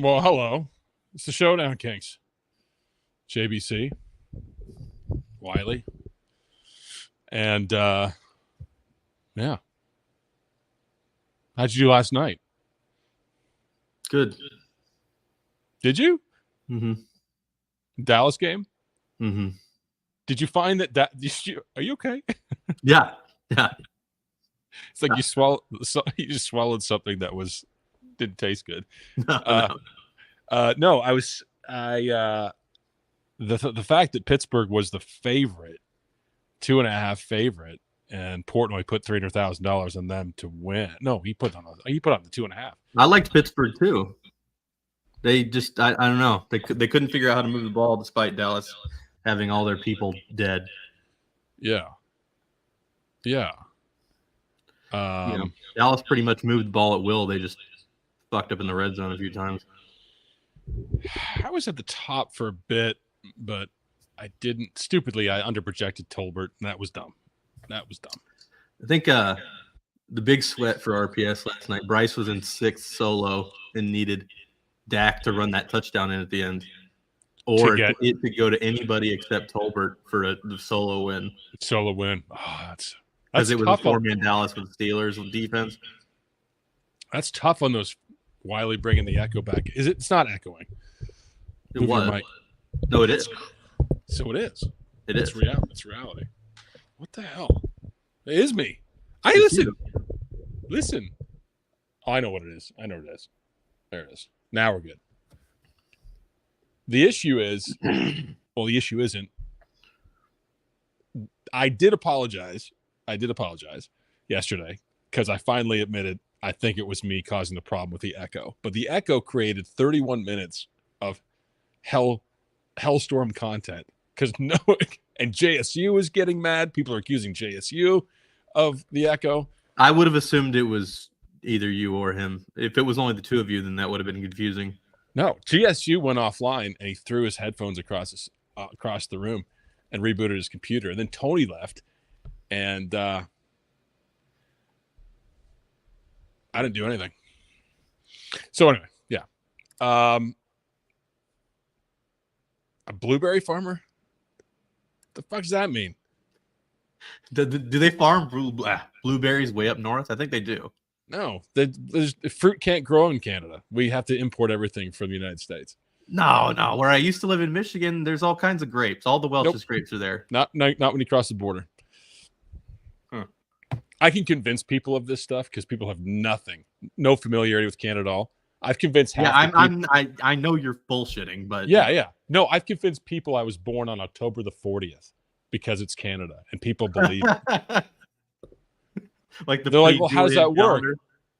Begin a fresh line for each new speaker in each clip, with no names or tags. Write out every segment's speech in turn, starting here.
Well, hello. It's the Showdown Kings. JBC, Wiley, and yeah. How'd you do last night?
Good.
Did you?
Mm-hmm.
Dallas game?
Mm-hmm.
Did you find that are you okay?
Yeah. Yeah.
It's like you just swallowed something that didn't taste good.
No.
No, the fact that Pittsburgh was the favorite, 2.5 favorite, and Portnoy put $300,000 on them to win. No, he put on the 2.5.
I liked Pittsburgh too. They just I don't know. They couldn't figure out how to move the ball despite Dallas having all their people dead.
Yeah.
Dallas pretty much moved the ball at will. They just fucked up in the red zone a few times.
I was at the top for a bit, but I didn't. Stupidly, I underprojected Tolbert, and that was dumb. I
think the big sweat for RPS last night, Bryce was in 6th solo and needed Dak to run that touchdown in at the end. Or it could go to anybody except Tolbert for the solo win.
Oh, that's
because it was a 4-man Dallas with the Steelers with defense.
That's tough on those. Wiley bringing the echo back. It's not echoing.
It was. No, it is.
So it is.
It's
reality. It's reality. What the hell? It is me. Listen. Oh, I know what it is. There it is. Now we're good. The issue is, well, the issue isn't. I did apologize yesterday because I finally admitted I think it was me causing the problem with the echo. But the echo created 31 minutes of hellstorm content because and JSU is getting mad. People are accusing JSU of the echo.
I would have assumed it was either you or him. If it was only the two of you, then that would have been confusing.
No, GSU went offline and he threw his headphones across the room and rebooted his computer. And then Tony left, and I didn't do anything. So anyway, yeah. A blueberry farmer? The fuck does that mean?
Do they farm blueberries way up north? I think they do.
No, fruit can't grow in Canada. We have to import everything from the United States.
No. Where I used to live in Michigan, there's all kinds of grapes. All the Welch's grapes are there.
Not when you cross the border.
Huh.
I can convince people of this stuff because people have no familiarity with Canada at all. I've convinced half.
I know you're bullshitting, but
yeah. No, I've convinced people I was born on October the 40th because it's Canada, and people believe it. They're like, well, how does that work?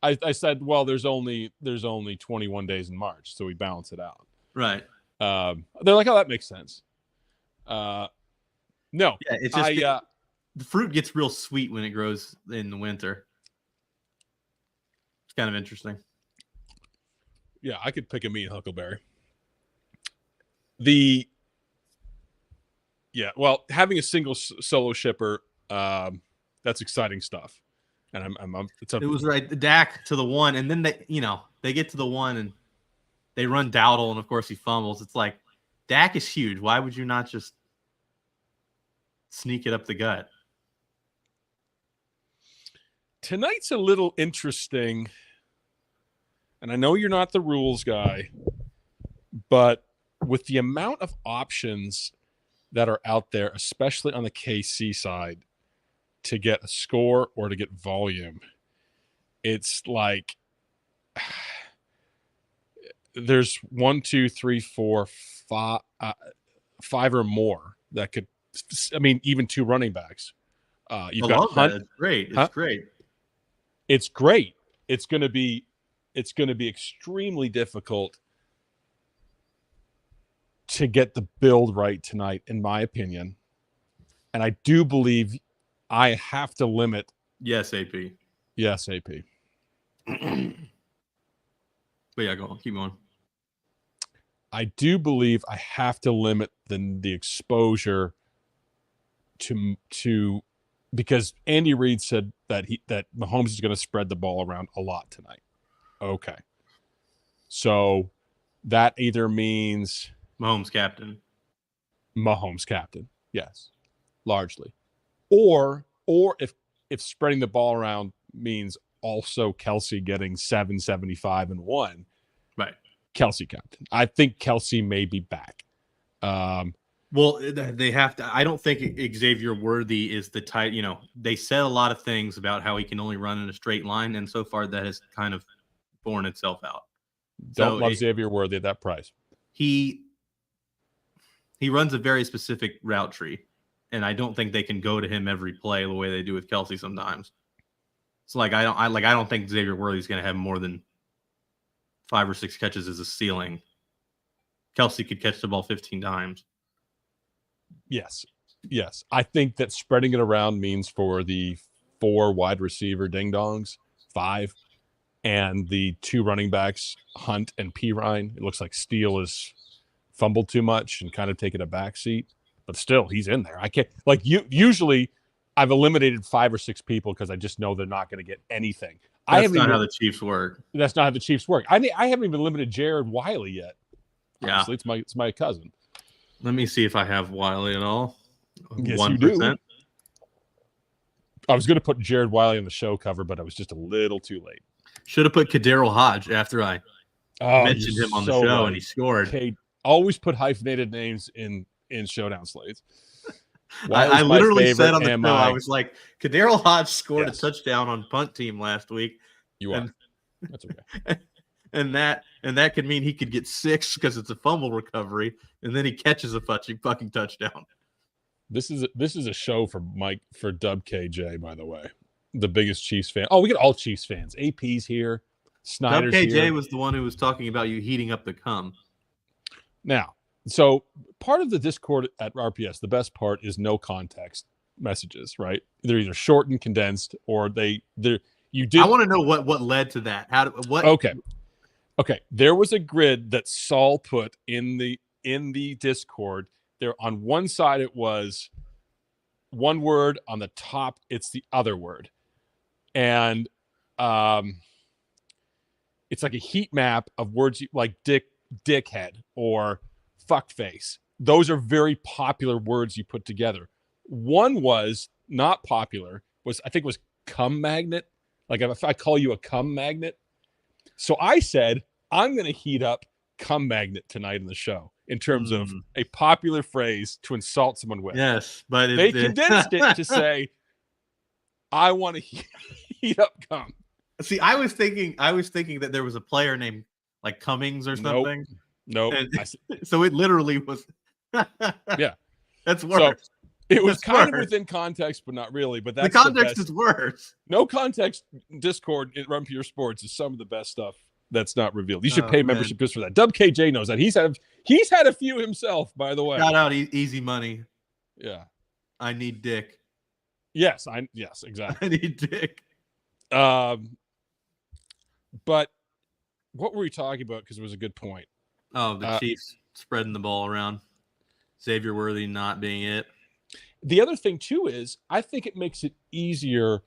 I said, well, there's only 21 days in March, so we balance it out.
Right.
They're like, oh, that makes sense. No.
Yeah, it's just the fruit gets real sweet when it grows in the winter. It's kind of interesting.
Yeah, I could pick a mean huckleberry. Having a single solo shipper, that's exciting stuff. And it
was right. Dak to the one, and then they get to the one and they run Dowdle, and of course he fumbles. It's like Dak is huge. Why would you not just sneak it up the gut?
Tonight's a little interesting, and I know you're not the rules guy, but with the amount of options that are out there, especially on the KC side, to get a score or to get volume, it's like there's 1, 2, 3, 4, 5 or more that could. I mean, even 2 running backs. You've got Hunt.
It's great.
It's great. It's going to be extremely difficult to get the build right tonight, in my opinion. And I do believe I have to limit.
Yes, AP. But yeah, go on. Keep going.
I do believe I have to limit the exposure to because Andy Reid said that Mahomes is going to spread the ball around a lot tonight. Okay. So that either means
Mahomes captain.
Yes, largely. Or if spreading the ball around means also Kelsey getting 775 and 1.
Right.
Kelsey captain. I think Kelsey may be back.
Well, they have to. I don't think Xavier Worthy is the type. They said a lot of things about how he can only run in a straight line, and so far that has kind of borne itself out.
Don't love Xavier Worthy at that price.
He runs a very specific route tree, and I don't think they can go to him every play the way they do with Kelsey sometimes. So I don't think Xavier Worthy is going to have more than 5 or 6 catches as a ceiling. Kelsey could catch the ball 15 times.
Yes. I think that spreading it around means for the 4 wide receiver ding-dongs, 5, and the 2 running backs, Hunt and Pirine. It looks like Steele is fumbled too much and kind of taken a back seat. But still, he's in there. I can't usually I've eliminated 5 or 6 people because I just know they're not going to get anything.
That's not how the Chiefs work.
That's not how the Chiefs work. I haven't even limited Jared Wiley yet.
Yeah.
Honestly, it's my cousin.
Let me see if I have Wiley at all.
Yes, 1%. You do. I was going to put Jared Wiley on the show cover, but I was just a little too late.
Should have put Kadarius Hodge after I mentioned him on the show, right. And he scored.
Okay, always put hyphenated names in showdown slates.
I literally said on the show, I was like, Kadarius Hodge scored a touchdown on punt team last week.
That's okay.
And that could mean he could get 6 because it's a fumble recovery, and then he catches a fucking touchdown.
This is a show for Dub KJ, by the way, the biggest Chiefs fan. Oh, we got all Chiefs fans. AP's here, Snyder's
Dub KJ
here.
was the one who was talking about you heating up the cum.
Now, so part of the Discord at RPS, the best part is no context messages, right? They're either short and condensed, or you did.
I want to know what led to that.
Okay. There was a grid that Saul put in the Discord. There on one side it was one word, on the top it's the other word. And it's like a heat map of words like dickhead or fuckface. Those are very popular words you put together. One was not popular, I think was cum magnet. Like if I call you a cum magnet. So I said, I'm going to heat up cum magnet tonight in the show in terms of a popular phrase to insult someone with.
Yes, but
they condensed it to say, I want to heat up cum.
See, I was thinking that there was a player named like Cummings or something.
Nope.
So it literally was.
Yeah.
That's worse.
So it was kind of within context, but not really. But that's
the context is worse.
No context Discord at Run Pure Sports is some of the best stuff that's not revealed. You should pay membership just for that. Dub KJ knows that. He's had a few himself, by the way.
Shout out Easy Money.
Yeah.
I need dick.
Yes, exactly.
I need dick.
But what were we talking about? Because it was a good point.
Oh, the Chiefs spreading the ball around. Xavier Worthy not being it.
The other thing, too, is I think it makes it easier.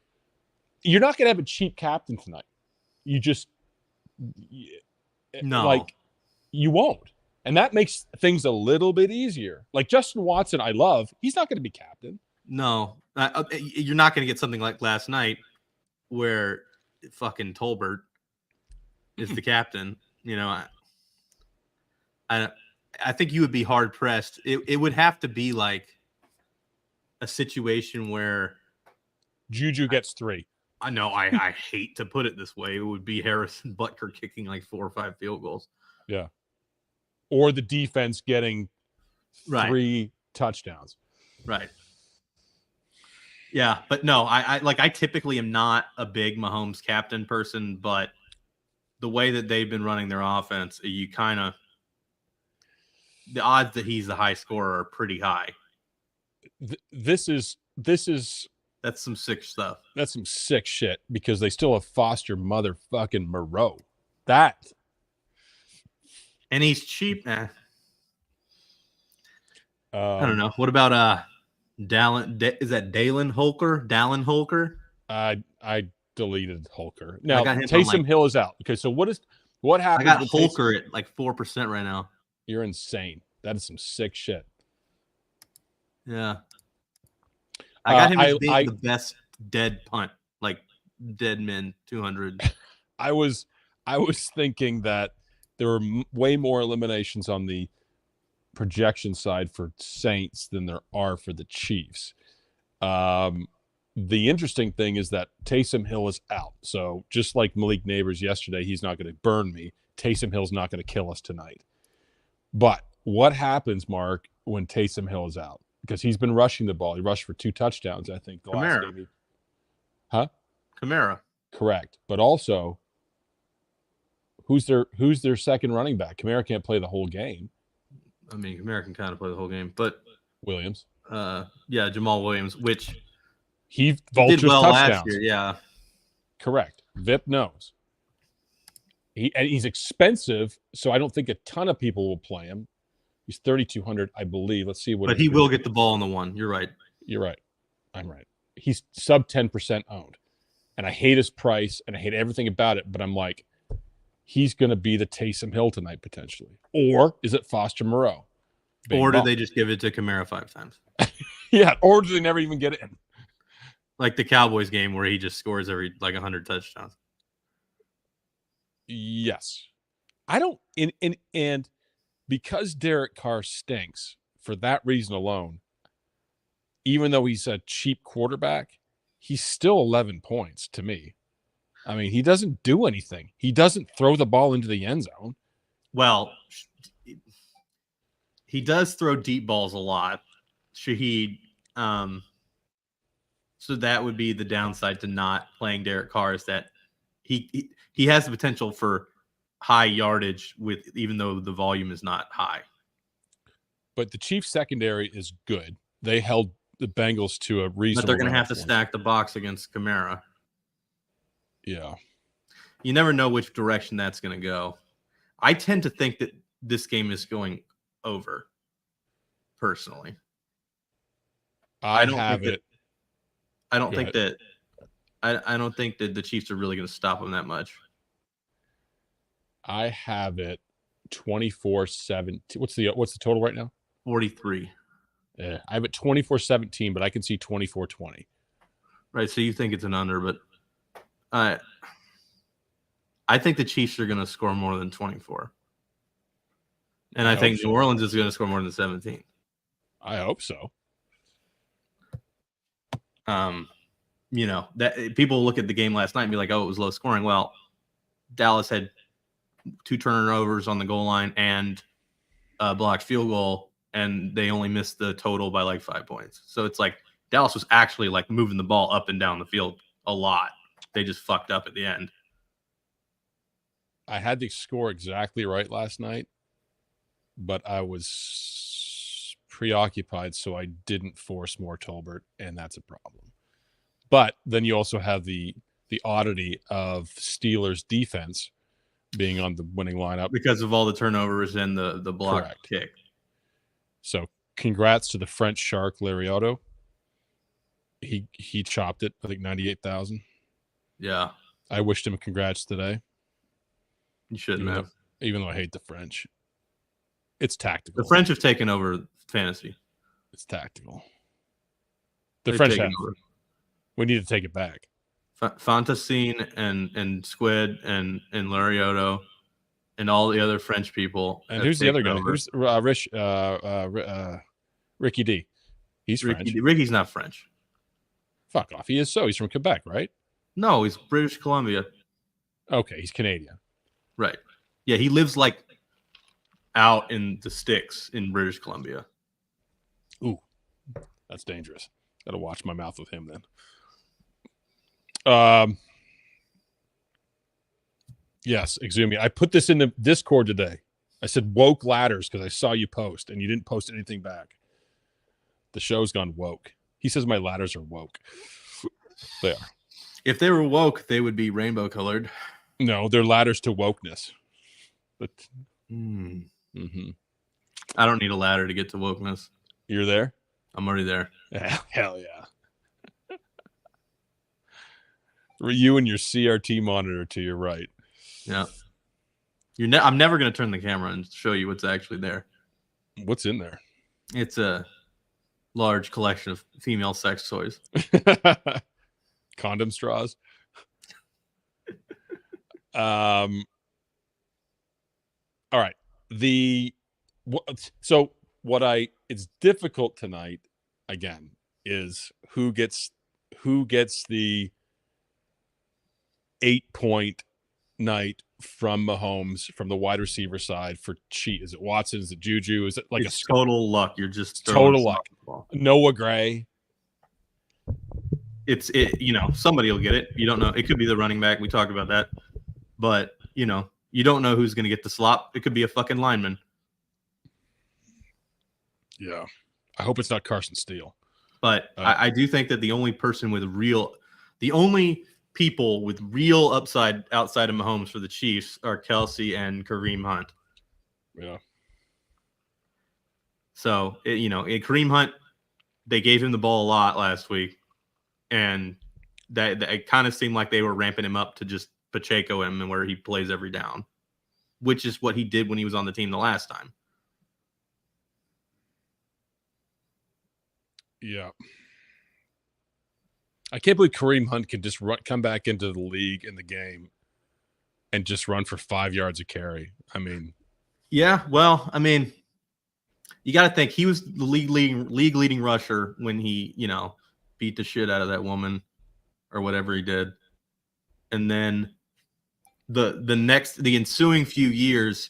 You're not going to have a cheap captain tonight. You just
no,
like you won't. And that makes things a little bit easier. Like Justin Watson, I love. He's not going to be captain.
No, you're not going to get something like last night where fucking Tolbert is the captain. I think you would be hard pressed. It would have to be like a situation where
Juju gets 3.
I know. I hate to put it this way. It would be Harrison Butker kicking like 4 or 5 field goals.
Yeah. Or the defense getting 3 touchdowns.
Right. Yeah, but no, I typically am not a big Mahomes captain person, but the way that they've been running their offense, you kind of the odds that he's the high scorer are pretty high.
That's
some sick stuff.
That's some sick shit because they still have Foster motherfucking Moreau. And
he's cheap. I don't know. What about Dallin? Is that Dallin Holker? Dallin Holker?
I deleted Holker. Now Taysom Hill is out. Okay, so what What
I
happens?
got Holker at like 4% right now.
You're insane. That is some sick shit.
Yeah. I got him as being the best dead punt, like dead men 200.
I was thinking that there were way more eliminations on the projection side for Saints than there are for the Chiefs. The interesting thing is that Taysom Hill is out. So just like Malik Neighbors yesterday, he's not going to burn me. Taysom Hill's not going to kill us tonight. But what happens, Mark, when Taysom Hill is out? Because he's been rushing the ball. He rushed for 2 touchdowns, I think, the last game. Huh?
Kamara.
Correct. But also, who's their second running back? Kamara can't play the whole game.
I mean, Kamara can kind of play the whole game, but
Williams.
Yeah, Jamal Williams, which
he
did well
touchdowns.
last year. Yeah,
correct. Vip knows. He's expensive, so I don't think a ton of people will play him. He's 3,200, I believe. Let's see what.
But he will get the ball on the one. You're right.
You're right. I'm right. He's sub 10% owned, and I hate his price and I hate everything about it. But I'm like, he's going to be the Taysom Hill tonight potentially, or is it Foster Moreau?
Or do they just give it to Kamara 5 times?
Yeah, or do they never even get it in?
Like the Cowboys game where he just scores every 100 touchdowns.
Yes. I don't and because Derek Carr stinks for that reason alone, even though he's a cheap quarterback, he's still 11 points to me. I mean, he doesn't do anything. He doesn't throw the ball into the end zone.
Well, he does throw deep balls a lot. Shaheed. So that would be the downside to not playing Derek Carr, is that he has the potential for high yardage with even though the volume is not high.
But the Chiefs secondary is good. They held the Bengals to a reasonable.
But they're going to have to stack the box against Kamara.
Yeah.
You never know which direction that's going to go. I tend to think that this game is going over, personally. I don't think that the Chiefs are really going to stop them that much.
I have it 24-17. What's the total right now?
43.
Yeah, I have it 24-17, but I can see 24-20.
Right, so you think it's an under, but I think the Chiefs are going to score more than 24. And I think New Orleans is going to score more than 17.
I hope so.
That people look at the game last night and be like, "Oh, it was low scoring." Well, Dallas had 2 turnovers on the goal line and a blocked field goal, and they only missed the total by 5 points. So it's like Dallas was actually moving the ball up and down the field a lot. They just fucked up at the end.
I had the score exactly right last night, but I was preoccupied, so I didn't force more Tolbert, and that's a problem. But then you also have the oddity of Steelers defense being on the winning lineup
because of all the turnovers and the block kick.
So congrats to the French shark Lariotto. He chopped it, I think 98,000.
Yeah.
I wished him congrats today.
You shouldn't have.
Even though I hate the French. It's tactical.
The French have taken over fantasy.
It's tactical. The French have. We need to take it back.
Fantasine and Squid and Lariotto and all the other French people.
And who's the other guy? Who's Ricky D? He's French.
Ricky's not French.
Fuck off. He is so. He's from Quebec, right?
No, he's British Columbia.
Okay, he's Canadian.
Right. Yeah, he lives out in the sticks in British Columbia.
Ooh, that's dangerous. Got to watch my mouth with him then. Yes, Exumi. I put this in the Discord today. I said woke ladders because I saw you post and you didn't post anything back. The show's gone woke. He says my ladders are woke. They are.
If they were woke, they would be rainbow colored.
No, they're ladders to wokeness. But
I don't need a ladder to get to wokeness.
You're there?
I'm already there.
Yeah, hell yeah. You and your CRT monitor to your right.
Yeah. I'm never going to turn the camera and show you what's actually there.
What's in there?
It's a large collection of female sex toys.
Condom straws. All right. It's difficult tonight again is who gets the 8-point night from Mahomes from the wide receiver side for cheat. Is it Watson? Is it Juju? Is it like
it's total luck? You're just
total luck. Noah Gray.
Somebody will get it. You don't know. It could be the running back. We talked about that. But, you don't know who's going to get the slop. It could be a fucking lineman.
Yeah. I hope it's not Carson Steele.
But I do think that the only people with real upside outside of Mahomes for the Chiefs are Kelsey and Kareem Hunt.
Yeah.
So, Kareem Hunt, they gave him the ball a lot last week. And that it kind of seemed like they were ramping him up to just Pacheco him and where he plays every down, which is what he did when he was on the team the last time.
Yeah. I can't believe Kareem Hunt can just come back into the league in the game and just run for 5 yards a carry. I mean,
yeah, well, I mean, you got to think he was the league leading rusher when he, beat the shit out of that woman or whatever he did. And then the ensuing few years,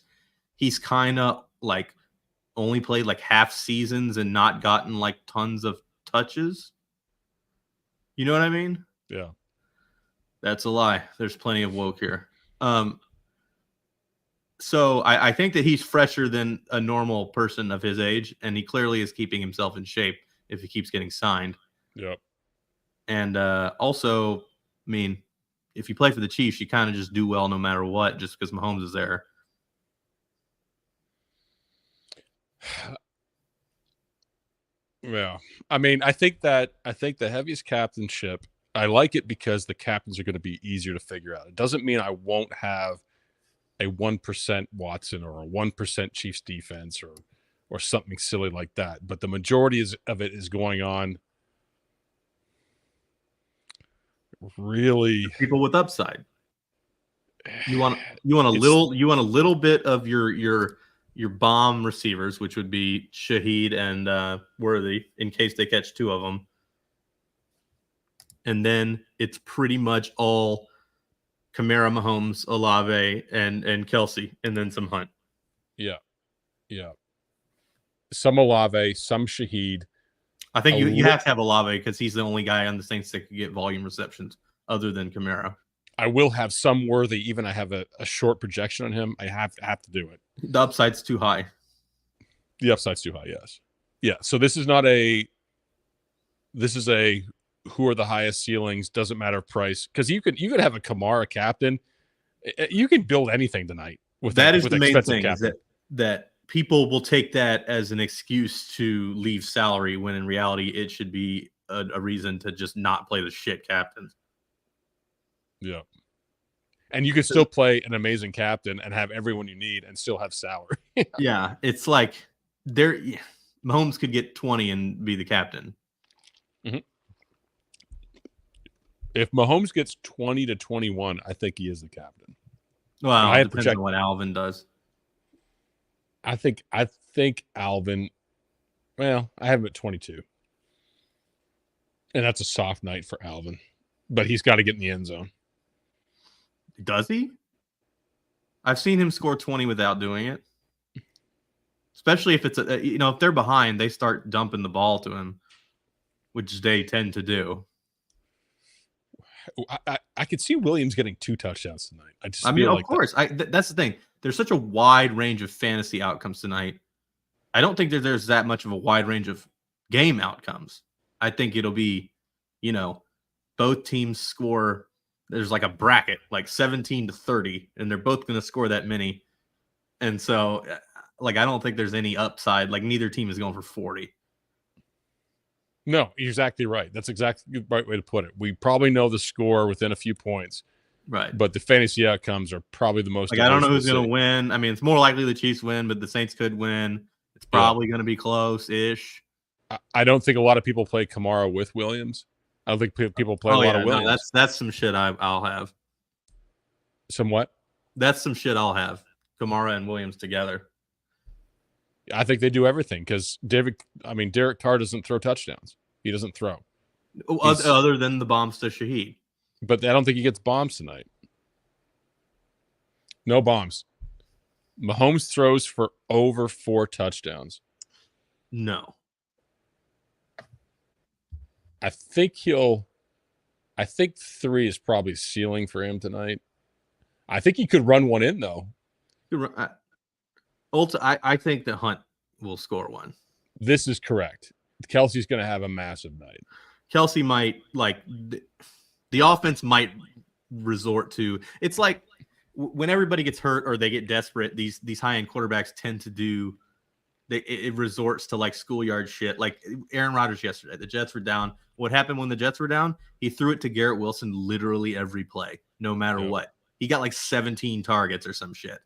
he's kind of like only played like half seasons and not gotten like tons of touches. You know what I mean?
Yeah.
That's a lie. There's plenty of woke here. So I think that he's fresher than a normal person of his age, and he clearly is keeping himself in shape if he keeps getting signed.
Yep.
And also, I mean, if you play for the Chiefs, you kind of just do well no matter what, just because Mahomes is there.
Yeah. I mean, I think the heaviest captainship, I like it because the captains are going to be easier to figure out. It doesn't mean I won't have a 1% Watson or a 1% Chiefs defense or something silly like that. But the majority of it is going on really
people with upside. You want a little bit of your bomb receivers, which would be Shaheed and Worthy, in case they catch two of them. And then it's pretty much all Kamara, Mahomes, Olave, and Kelsey, and then some Hunt.
Yeah. Yeah. Some Olave, some Shaheed.
I think you have to have Olave because he's the only guy on the Saints that can get volume receptions other than Kamara.
I will have some Worthy, even I have a short projection on him. I have to do it.
The upside's too high.
The upside's too high, yes. Yeah, so this is a who are the highest ceilings, doesn't matter price. Because you could have a Kamara captain. You can build anything tonight with
that. Is
with
the main thing
captain.
is that people will take that as an excuse to leave salary when in reality it should be a reason to just not play the shit captains.
Yeah. And you can still play an amazing captain and have everyone you need and still have salary.
Yeah, it's like Mahomes could get 20 and be the captain.
Mm-hmm. If Mahomes gets 20 to 21, I think he is the captain.
Well, it depends on what Alvin does.
I think Alvin, well, I have him at 22. And that's a soft night for Alvin. But he's got to get in the end zone.
Does he? I've seen him score 20 without doing it. Especially if it's if they're behind, they start dumping the ball to him, which they tend to do.
I could see Williams getting 2 touchdowns tonight.
Of course. That's the thing. There's such a wide range of fantasy outcomes tonight. I don't think that there's that much of a wide range of game outcomes. I think it'll be, both teams score. There's like a bracket, like 17 to 30, and they're both going to score that many. And so, I don't think there's any upside. Like, neither team is going for 40.
No, you're exactly right. That's exactly the right way to put it. We probably know the score within a few points.
Right.
But the fantasy outcomes are probably the most.
Like, I don't know who's going to win. I mean, it's more likely the Chiefs win, but the Saints could win. It's probably going to be close-ish.
I don't think a lot of people play Kamara with Williams. I don't think people play a lot of Williams.
No, that's some shit I'll have.
Some what?
That's some shit I'll have. Kamara and Williams together.
I think they do everything because Derek Carr doesn't throw touchdowns. He doesn't throw.
Other than the bombs to Shaheed.
But I don't think he gets bombs tonight. No bombs. Mahomes throws for over 4 touchdowns.
No.
I think 3 is probably ceiling for him tonight. I think he could run one in, though.
I think that Hunt will score one.
This is correct. Kelsey's going to have a massive night.
Kelsey might, the offense might resort to, it's like when everybody gets hurt or they get desperate, these high-end quarterbacks tend to do, it resorts to schoolyard shit. Like Aaron Rodgers yesterday, the Jets were down. What happened when the Jets were down? He threw it to Garrett Wilson literally every play, no matter what. He got 17 targets or some shit.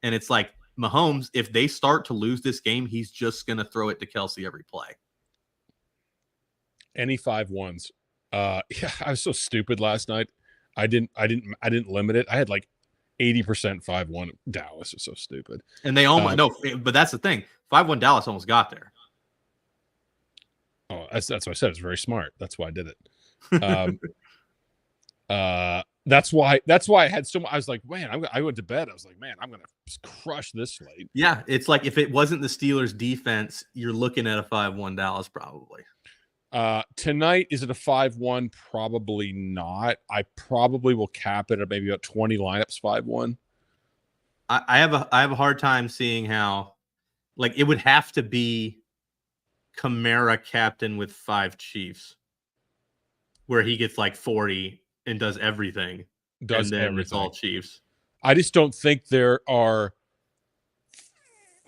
And it's like Mahomes, if they start to lose this game, he's just going to throw it to Kelsey every play.
Any 5-1s. I was so stupid last night. I didn't limit it. I had 80% 5-1. Dallas is so stupid.
And they almost but that's the thing. 5-1 Dallas almost got there.
Oh, that's what I said. It's very smart. That's why I did it. That's why I had so much. I was like, man, I went to bed. I was like, man, I'm gonna crush this slate.
Yeah, it's like if it wasn't the Steelers' defense, you're looking at a 5-1 Dallas probably.
Tonight, is it a 5-1? Probably not. I probably will cap it at maybe about 20 lineups 5-1.
I have a hard time seeing how, it would have to be Kamara captain with 5 Chiefs, where he gets 40 and does everything. It's all Chiefs.
I just don't think there are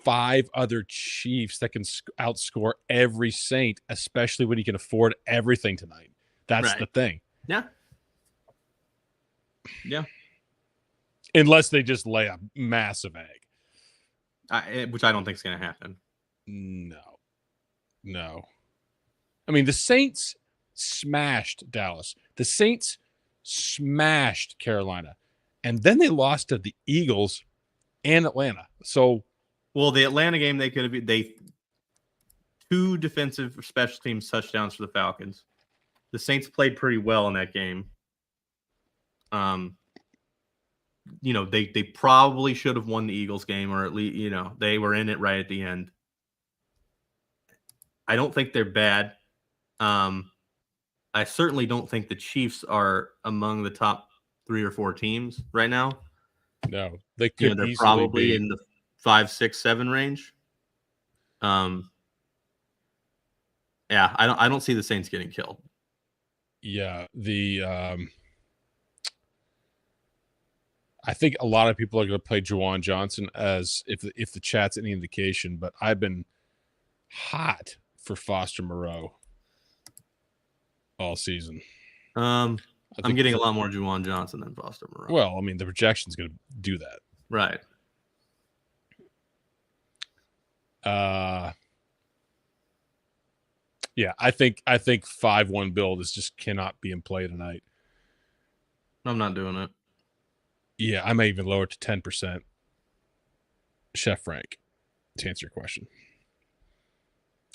5 other Chiefs that can outscore every Saint, especially when you can afford everything tonight. That's the thing.
Yeah. Yeah.
Unless they just lay a massive egg.
Which I don't think is going to happen.
No. I mean, the Saints smashed Dallas. The Saints smashed Carolina. And then they lost to the Eagles and Atlanta. So,
well, the Atlanta game, they could have 2 defensive special teams touchdowns for the Falcons. The Saints played pretty well in that game. They probably should have won the Eagles game, or at least, they were in it right at the end. I don't think they're bad. I certainly don't think the Chiefs are among the top 3 or 4 teams right now.
No, they could.
They're probably in the 5, 6, 7 range. Yeah, I don't see the Saints getting killed.
Yeah, I think a lot of people are going to play Juwan Johnson as if the chat's any indication, but I've been hot for Foster Moreau all season.
I'm getting a lot more Juwan Johnson than Foster Moreau.
Well, I mean, the projection's going to do that.
Right.
Yeah, I think 5-1 build just cannot be in play tonight.
I'm not doing it.
Yeah, I may even lower it to 10%. Chef Frank, to answer your question.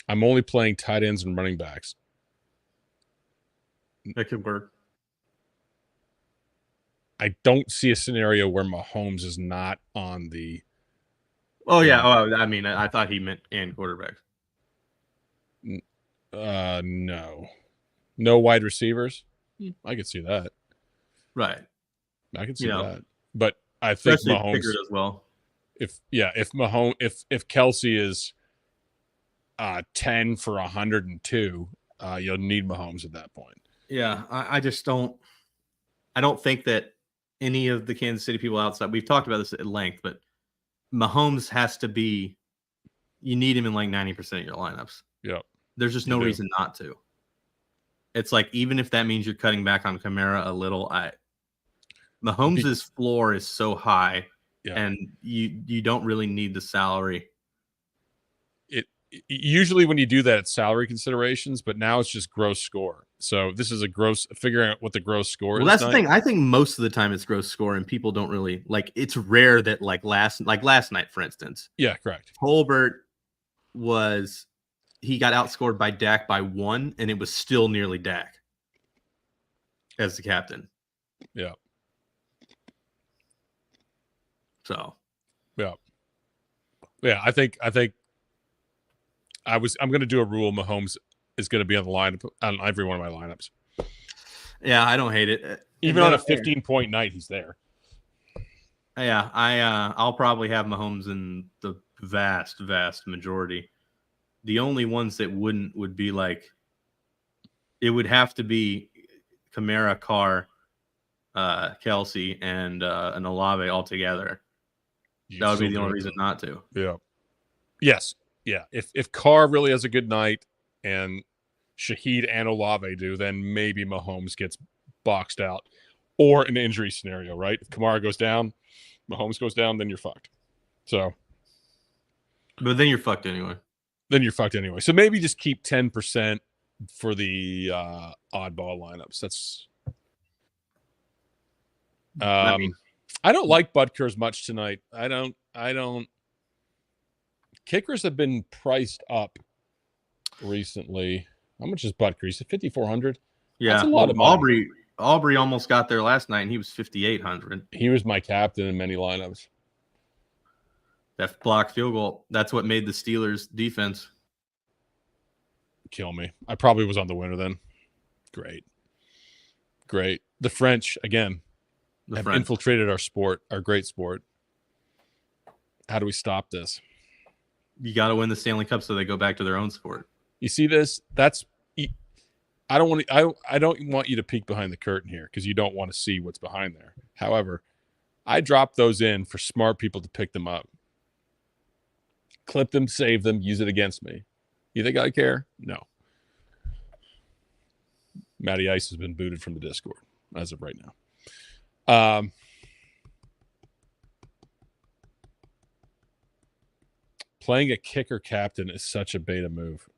I'm only playing tight ends and running backs.
That could work.
I don't see a scenario where Mahomes is not on the.
Oh, yeah. Oh, I mean, I thought he meant and quarterbacks.
No. No wide receivers? I could see that.
Right.
I can see that. But I think Mahomes
as well.
If Kelsey is 10 for 102, you'll need Mahomes at that point.
Yeah, I just don't. I don't think that any of the Kansas City people outside. We've talked about this at length, but Mahomes has to be. You need him in 90% of your lineups.
Yeah,
there's just no reason not to. It's even if that means you're cutting back on Kamara a little, Mahomes' floor is so high,
yeah.
and you don't really need the salary.
Usually when you do that, it's salary considerations, but now it's just gross score. So this is figuring out what the gross score is.
Well, that's the thing. I think most of the time it's gross score, and people don't really it's rare that last night, for instance.
Yeah, correct.
Holbert he got outscored by Dak by 1, and it was still nearly Dak as the captain.
Yeah.
So.
Yeah. I think I'm going to do a rule. Mahomes is going to be on the line on every one of my lineups.
Yeah, I don't hate it.
Even on a 15-point night, he's there.
Yeah, I'll probably have Mahomes in the vast majority. The only ones that wouldn't would be it would have to be Kamara, Carr, Kelsey, and an Olave all together. That would be the only reason not to.
Yeah. Yes. Yeah. If Carr really has a good night and Shaheed and Olave do, then maybe Mahomes gets boxed out, or an injury scenario, right? If Kamara goes down, Mahomes goes down, then you're fucked. So.
But then you're fucked anyway.
So maybe just keep 10% for the oddball lineups. That's. I don't like Butker much tonight. I don't. Kickers have been priced up recently. How much is Butker? He's at 5,400.
Yeah,
that's a lot of money.
Aubrey almost got there last night, and he was 5,800.
He was my captain in many lineups.
That blocked field goal. That's what made the Steelers' defense
kill me. I probably was on the winner then. Great. The French again have infiltrated our sport, our great sport. How do we stop this?
You got to win the Stanley Cup so they go back to their own sport.
You see this? I don't want you to peek behind the curtain here because you don't want to see what's behind there. However, I drop those in for smart people to pick them up. Clip them, save them, use it against me. You think I care? No. Matty Ice has been booted from the Discord as of right now. Playing a kicker captain is such a beta move.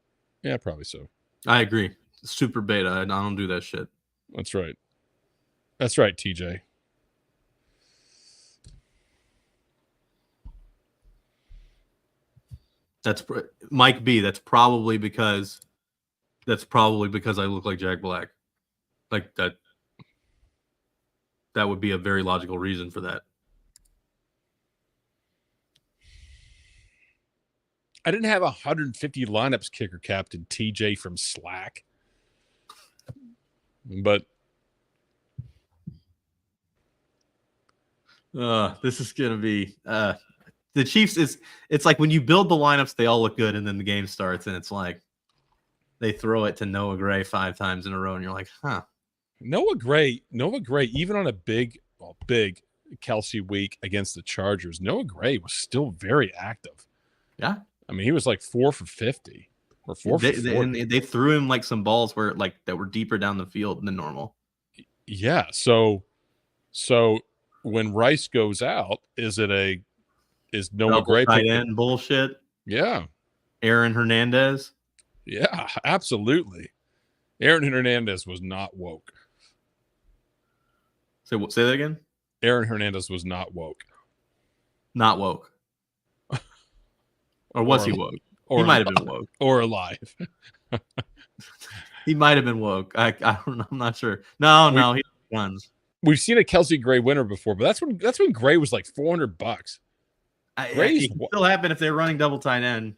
Yeah, probably so.
I agree. Super beta. I don't do that shit.
That's right, TJ.
That's Mike B. That's probably because I look like Jack Black. Like that. That would be a very logical reason for that.
I didn't have 150 lineups kicker captain TJ from Slack. But
this is going to be the Chiefs it's like when you build the lineups, they all look good, and then the game starts, and it's like they throw it to Noah Gray 5 times in a row, and you're like, huh.
Noah Gray, even on a big Kelsey week against the Chargers, Noah Gray was still very active.
Yeah.
I mean, he was like 4 for 50 or 4 for 40.
And they threw him some balls that were deeper down the field than normal.
Yeah. So when Rice goes out, is Noah Gray
tight end bullshit?
Yeah.
Aaron Hernandez?
Yeah, absolutely. Aaron Hernandez was not woke.
Say that again?
Aaron Hernandez was not woke.
Not woke. Or was he woke?
Or
he might have been woke.
Or alive.
He might have been woke. I don't know. I'm not sure. No, he runs.
We've seen a Kelsey Gray winner before, but that's when Gray was like $400.
It can still happen if they're running double tight end.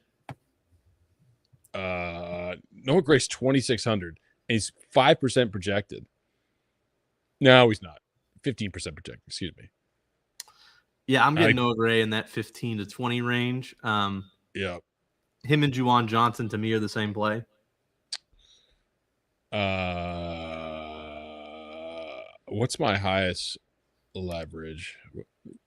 Noah Gray's 2,600. He's 5% projected. No, he's not. 15% projected. Excuse me.
Yeah, I'm getting Noah Gray in that 15 to 20 range.
Yeah.
Him and Juwan Johnson to me are the same play.
What's my highest leverage?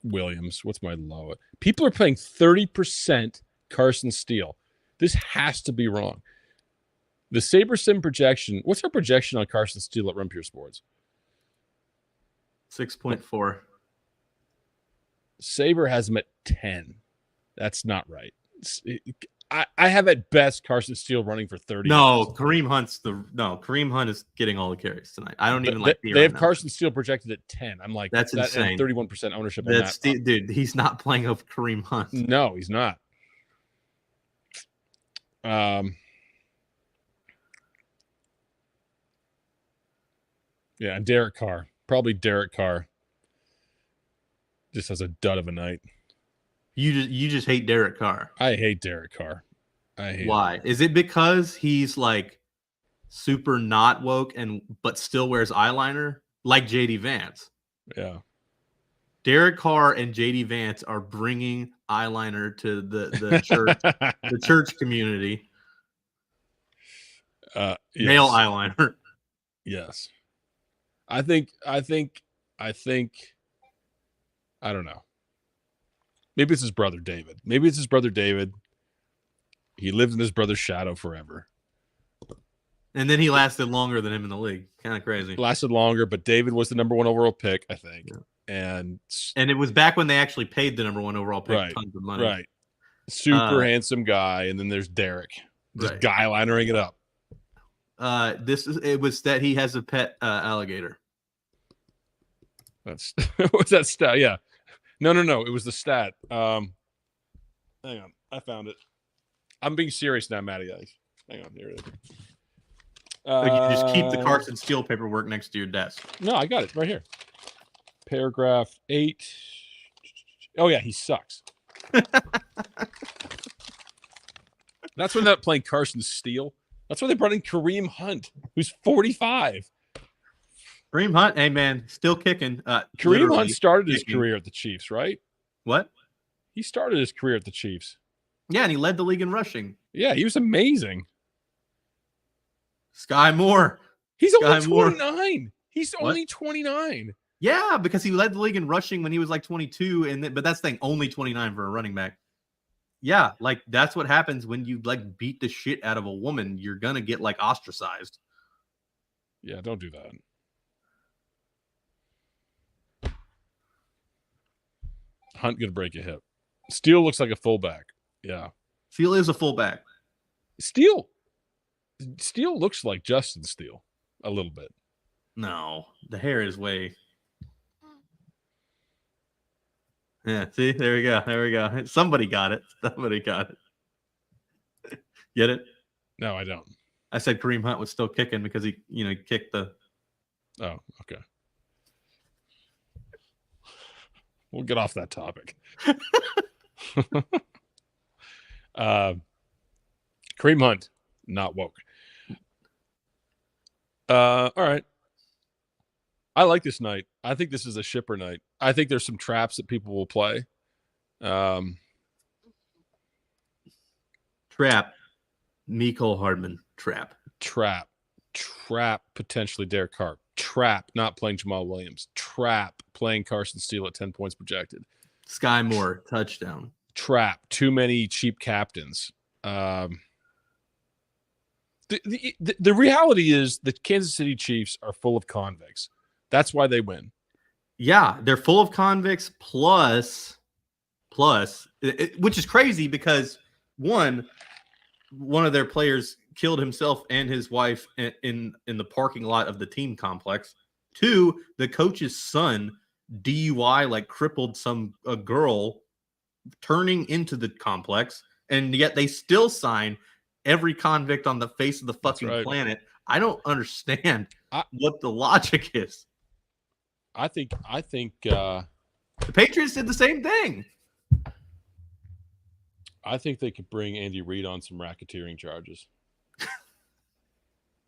Williams. What's my lowest? People are playing 30% Carson Steele. This has to be wrong. The SaberSim projection. What's our projection on Carson Steele at Run Pure Sports?
6.4.
Saber has him at 10. That's not right. I have at best Carson Steele running for 30.
No, Kareem Hunt is getting all the carries tonight. I don't even like the
They have Carson Steele projected at 10. I'm like,
that's insane.
31% ownership on that.
Dude, he's not playing over Kareem Hunt.
No, he's not. Yeah, and Derek Carr. Probably Derek Carr. Just has a dud of a night.
You just hate Derek Carr.
I hate Derek Carr.
Why?
Him.
Is it because he's like super not woke but still wears eyeliner like JD Vance?
Yeah.
Derek Carr and JD Vance are bringing eyeliner to the church the church community.
Yes.
Male eyeliner.
Yes. I think I don't know. Maybe it's his brother David. He lived in his brother's shadow forever.
And then he lasted longer than him in the league. Kind of crazy.
Lasted longer, but David was the number 1 overall pick, I think. Yeah. And
it was back when they actually paid the number 1 overall pick tons of money.
Right. Super handsome guy. And then there's Derek. Just guy linering it up.
It was that he has a pet alligator.
What's that stat? Yeah. No. It was the stat. Hang on. I found it. I'm being serious now, Matty Ice. Hang on. Here it is.
You just keep the Carson Steele paperwork next to your desk.
No, I got it right here. Paragraph 8. Oh, yeah. He sucks. That's when they're playing Carson Steele. That's why they brought in Kareem Hunt, who's 45.
Kareem Hunt, hey man, still kicking.
Kareem Hunt started his career at the Chiefs, right?
What?
He started his career at the Chiefs.
Yeah, and he led the league in rushing.
Yeah, he was amazing.
Sky Moore.
He's only 29. He's only 29.
Yeah, because he led the league in rushing when he was like 22, but that's the thing, only 29 for a running back. Yeah, like that's what happens when you like beat the shit out of a woman. You're gonna get like ostracized.
Yeah, don't do that. Hunt gonna break a hip. Steele looks like a fullback. Yeah.
Steele is a fullback.
Steele looks like Justin Steele a little bit.
No, the hair is way. Yeah, see, there we go. Somebody got it. Get it?
No, I don't.
I said Kareem Hunt was still kicking because he kicked the.
Oh, okay. We'll get off that topic. Kareem Hunt, not woke. All right. I like this night. I think this is a shipper night. I think there's some traps that people will play.
Trap. Mecole Hardman. Trap.
Potentially Derek Carr. Trap. Not playing Jamal Williams. Trap. Playing Carson Steele at 10 points projected.
Sky Moore. Touchdown.
Trap. Too many cheap captains. The reality is the Kansas City Chiefs are full of convicts. That's why they win.
Yeah, they're full of convicts plus, which is crazy because one of their players killed himself and his wife in the parking lot of the team complex. 2, the coach's son DUI like crippled a girl turning into the complex, and yet they still sign every convict on the face of the fucking planet. I don't understand what the logic is.
I think
the Patriots did the same thing.
I think they could bring Andy Reid on some racketeering charges.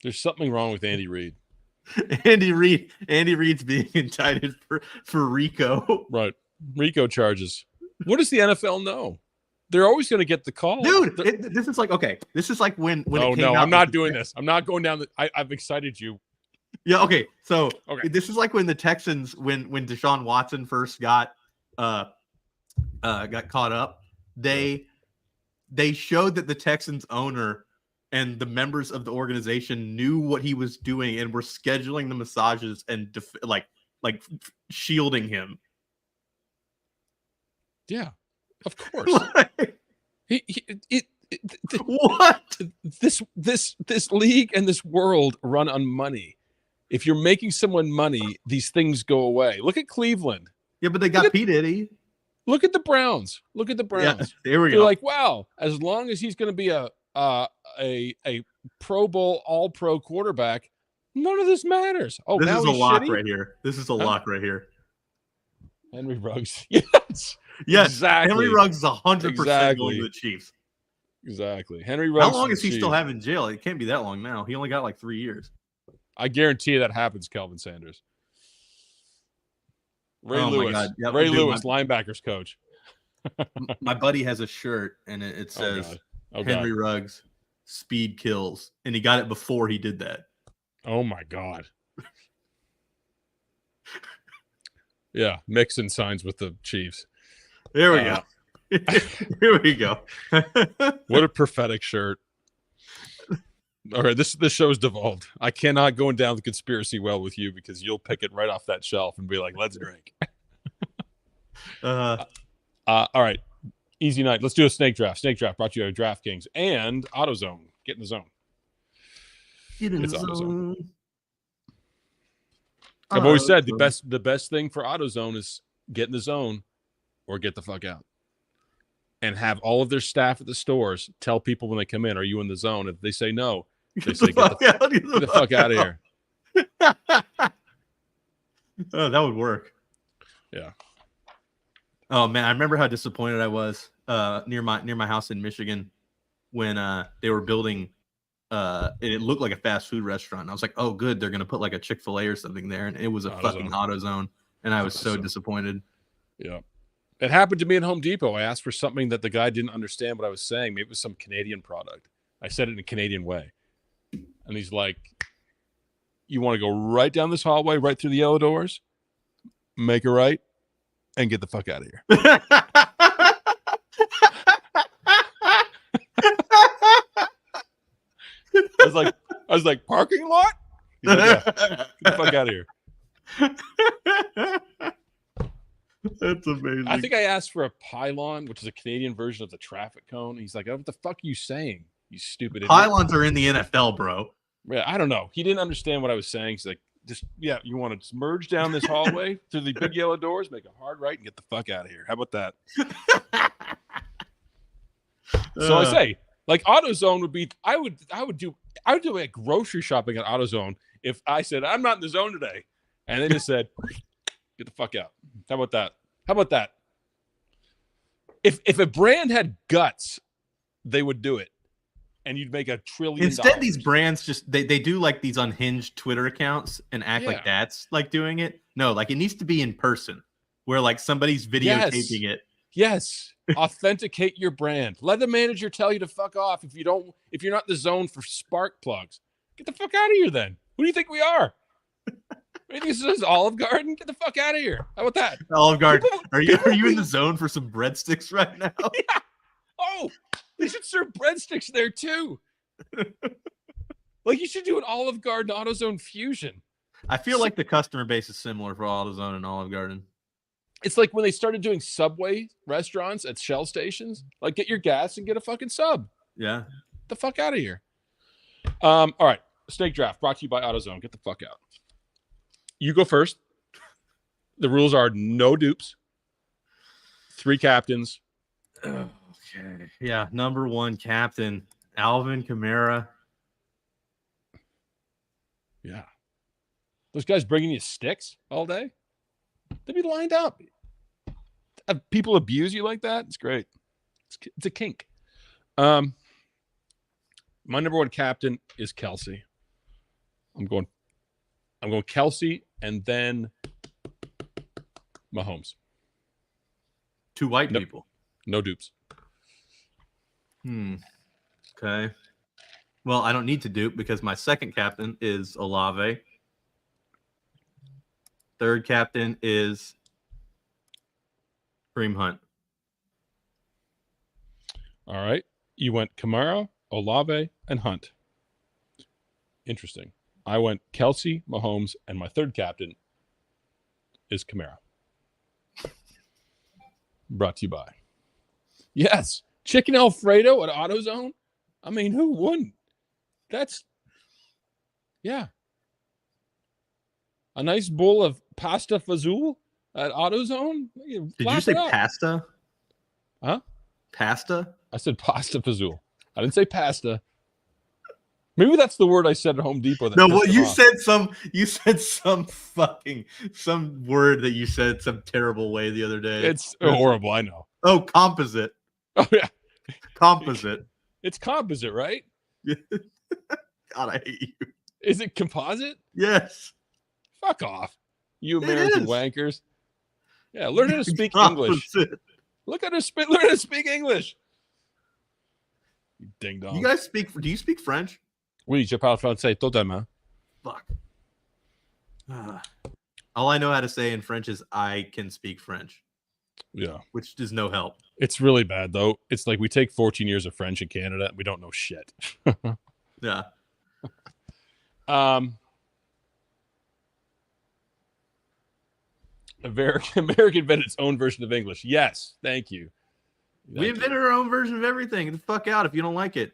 There's something wrong with Andy Reid.
Andy Reid's being indicted for RICO.
Right. RICO charges. What does the NFL know? They're always going to get the call.
Dude, this is like, okay. This is like when it came out.
I'm not doing this. I'm not going down. I've excited you.
Yeah, okay. So this is like when the Texans, when Deshaun Watson first got caught up, they showed that the Texans owner and the members of the organization knew what he was doing and were scheduling the massages and like shielding him.
Yeah, of course.
What?
This league and this world run on money. If you're making someone money, these things go away. Look at Cleveland.
Yeah, but they got P. Diddy.
Look at the Browns.
Yeah, there we
They're
go.
like, wow, as long as he's going to be a Pro Bowl All-Pro quarterback, none of this matters. Oh,
this
now
is a
he's
lock
shitty?
right here. This is a lock right here.
Henry Ruggs. Yes.
Exactly. Henry Ruggs is 100% going to the Chiefs.
Exactly. Henry Ruggs.
How long is he still have in jail? It can't be that long now. He only got like 3 years.
I guarantee you that happens, Kelvin Sanders. Ray Lewis.
Yep,
Ray Lewis, linebackers coach.
My buddy has a shirt, and it says Henry Ruggs, speed kills. And he got it before he did that.
Oh, my God. Yeah, Mixon signs with the Chiefs.
There we go. Here we go.
What a prophetic shirt. All right, this show is devolved. I cannot go down the conspiracy well with you because you'll pick it right off that shelf and be like, let's drink. All right, easy night. Let's do a snake draft. Snake draft brought to you by DraftKings and AutoZone. Get in the zone. It's AutoZone. I've always said the best thing for AutoZone is get in the zone or get the fuck out. And have all of their staff at the stores tell people when they come in, are you in the zone? If they say no, they say, get the fuck out of here.
Oh, that would work.
Yeah.
Oh, man, I remember how disappointed I was near my house in Michigan when they were building it looked like a fast food restaurant. And I was like, oh, good, they're going to put like a Chick-fil-A or something there. And it was a fucking AutoZone. And I was so disappointed.
Yeah. It happened to me at Home Depot. I asked for something that the guy didn't understand what I was saying. Maybe it was some Canadian product. I said it in a Canadian way. And he's like, you want to go right down this hallway, right through the yellow doors, make a right, and get the fuck out of here. I was like, parking lot? He's like, yeah, get the fuck out of here.
That's amazing.
I think I asked for a pylon, which is a Canadian version of the traffic cone. He's like, oh, what the fuck are you saying, you stupid idiot?
Pylons are in the NFL, bro.
Yeah, I don't know. He didn't understand what I was saying. He's like, you want to merge down this hallway through the big yellow doors, make a hard right, and get the fuck out of here. How about that? So I say, like, AutoZone would be, I would do like grocery shopping at AutoZone if I said, I'm not in the zone today. And they just said, get the fuck out. How about that? How about that? If a brand had guts, they would do it. And you'd make $1 trillion.
Instead, these brands just they do like these unhinged Twitter accounts and act like that's like doing it. No, like it needs to be in person where like somebody's videotaping it.
Yes. Authenticate your brand. Let the manager tell you to fuck off if you're not in the zone for spark plugs. Get the fuck out of here then. Who do you think we are? This is Olive Garden. Get the fuck out of here. How about that?
Olive Garden. Are you in the zone for some breadsticks right now?
Yeah. Oh, they should serve breadsticks there too. Like you should do an Olive Garden AutoZone fusion.
I feel like the customer base is similar for AutoZone and Olive Garden.
It's like when they started doing Subway restaurants at Shell stations. Like get your gas and get a fucking sub.
Yeah.
Get the fuck out of here. All right. Snake draft brought to you by AutoZone. Get the fuck out. You go first. The rules are no dupes. 3 captains.
Okay. Yeah. Number 1 captain, Alvin Kamara.
Yeah. Those guys bringing you sticks all day? They'd be lined up. Have people abuse you like that? It's great. It's a kink. My number 1 captain is Kelsey. I'm going Kelsey and then Mahomes.
2 white people.
No dupes.
Okay. Well, I don't need to dupe because my second captain is Olave. Third captain is Kareem Hunt.
All right. You went Kamara, Olave, and Hunt. Interesting. I went Kelsey, Mahomes, and my third captain, is Camara. Brought to you by. Yes, chicken Alfredo at AutoZone. I mean, who wouldn't? That's, yeah. A nice bowl of pasta fazool at AutoZone.
Did you say pasta?
Huh?
Pasta?
I said pasta fazool. I didn't say pasta. Maybe that's the word I said at Home Depot.
No, well, you said some word that you said some terrible way the other day.
It's horrible, I know.
Oh, composite.
Oh, yeah.
Composite.
It's composite, right?
God, I hate you.
Is it composite?
Yes.
Fuck off. You American wankers. Yeah, learn how to speak English. Learn how to speak English. You ding dong.
You guys do you speak French?
Oui, je parle français totalement.
Fuck. All I know how to say in French is I can speak French.
Yeah.
Which is no help.
It's really bad, though. It's like we take 14 years of French in Canada. We don't know shit.
Yeah.
American invented its own version of English. Yes. Thank you.
We invented our own version of everything. Get the fuck out if you don't like it.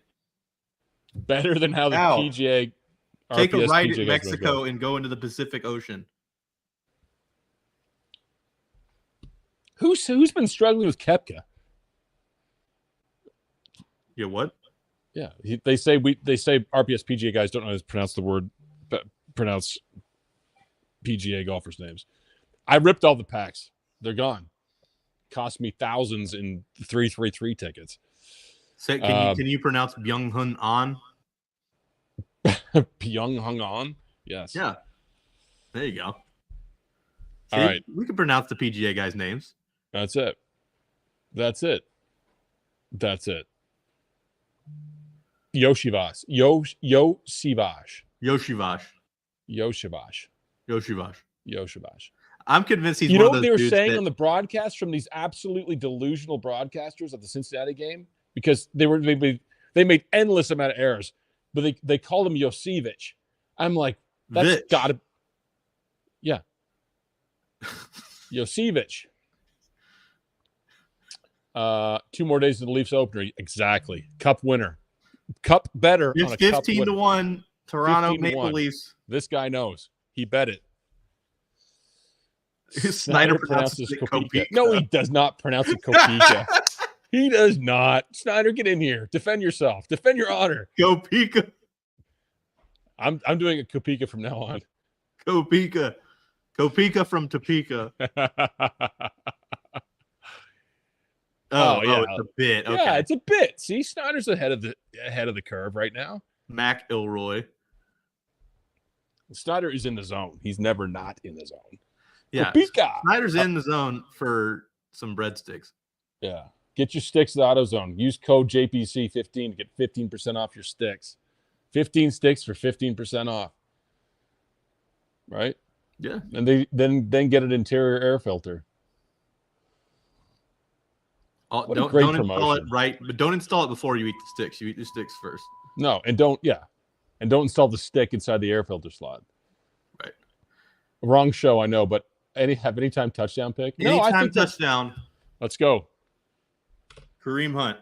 Better than how the PGA
take a ride in Mexico and go into the Pacific Ocean.
Who's been struggling with Koepka?
Yeah, what?
Yeah, they say RPS PGA guys don't know how to pronounce PGA golfers' names. I ripped all the packs. They're gone. Cost me thousands in 333 tickets.
So can you pronounce Byung-Hun An?
Byung-Hun An? Yes.
Yeah. There you go. See,
all right.
We can pronounce the PGA guys' names.
That's it. Yoshivas.
I'm convinced he's
one
of
what
those
they were
dudes
saying on the broadcast from these absolutely delusional broadcasters of the Cincinnati game? Because they made endless amount of errors, but they called him Yosevich. I'm like, that's gotta, yeah. Yosevich. 2 more days of the Leafs opener. Exactly. Cup winner. Cup better.
It's 15-1 Toronto Maple Leafs.
This guy knows. He bet it.
Snyder pronounces it Kopika.
No, he does not pronounce it Kopika. He does not. Snyder, get in here. Defend yourself. Defend your honor.
Kopika.
I'm doing a Kopika from now on.
Kopika. Kopika from Topeka. Oh, yeah. It's a bit. Okay.
Yeah, it's a bit. See, Snyder's ahead of the curve right now.
Mac Ilroy.
Snyder is in the zone. He's never not in the zone.
Yeah.
Kopika.
Snyder's in the zone for some breadsticks.
Yeah. Get your sticks at AutoZone. Use code JPC15 to get 15% off your sticks. 15 sticks for 15% off. Right?
Yeah.
And they then get an interior air filter.
Don't install it right, but don't install it before you eat the sticks. You eat the sticks first.
No, and don't install the stick inside the air filter slot.
Right.
Wrong show, I know, but anytime touchdown pick?
Anytime touchdown.
Let's go.
Kareem Hunt.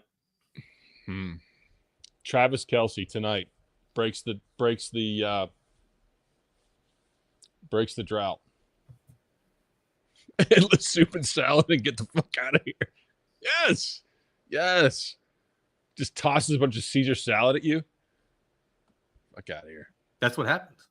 Travis Kelce tonight breaks the drought. Endless soup and salad and get the fuck out of here. Yes. Just tosses a bunch of Caesar salad at you. Fuck out of here.
That's what happens.